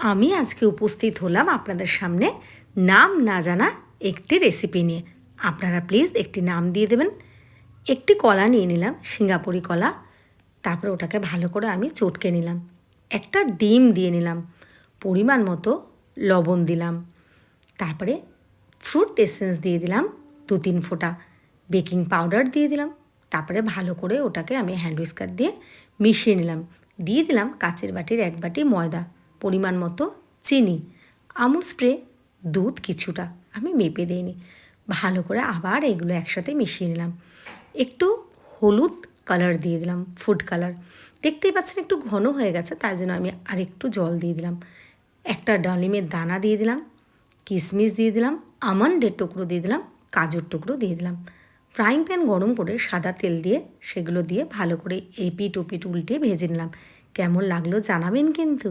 আমি আজকে উপস্থিত হলাম আপনাদের সামনে নাম না জানা একটি রেসিপি নিয়ে। আপনারা প্লিজ একটি নাম দিয়ে দেবেন। একটি কলা নিয়ে নিলাম, সিঙ্গাপুরি কলা। তারপরে ওটাকে ভালো করে আমি চটকে নিলাম। একটা ডিম দিয়ে নিলাম, পরিমাণ মতো লবণ দিলাম। তারপরে ফ্রুট এসেন্স দিয়ে দিলাম 2-3 ফোঁটা, বেকিং পাউডার দিয়ে দিলাম। তারপরে ভালো করে ওটাকে আমি হ্যান্ড হুইস্কার দিয়ে মিশিয়ে নিলাম। দিয়ে দিলাম কাচের বাটির 1 বাটি ময়দা, পরিমাণ মতো চিনি, আমুল স্প্রে, দুধ কিছুটা, আমি মেপে দিইনি। ভালো করে আবার এগুলো একসাথে মিশিয়ে নিলাম। একটু হলুদ কালার দিয়ে দিলাম, ফুড কালার। দেখতেই পাচ্ছেন একটু ঘন হয়ে গেছে, তাই জন্য আমি আরেকটু জল দিয়ে দিলাম। একটা ডালিমের দানা দিয়ে দিলাম, কিশমিশ দিয়ে দিলাম, আমন্ডের টুকরো দিয়ে দিলাম, কাজুর টুকরো দিয়ে দিলাম। ফ্রাইং প্যান গরম করে সাদা তেল দিয়ে সেগুলো দিয়ে ভালো করে এপিট ওপিট উল্টে ভেজে নিলাম। কেমন লাগলো জানাবেন কিন্তু।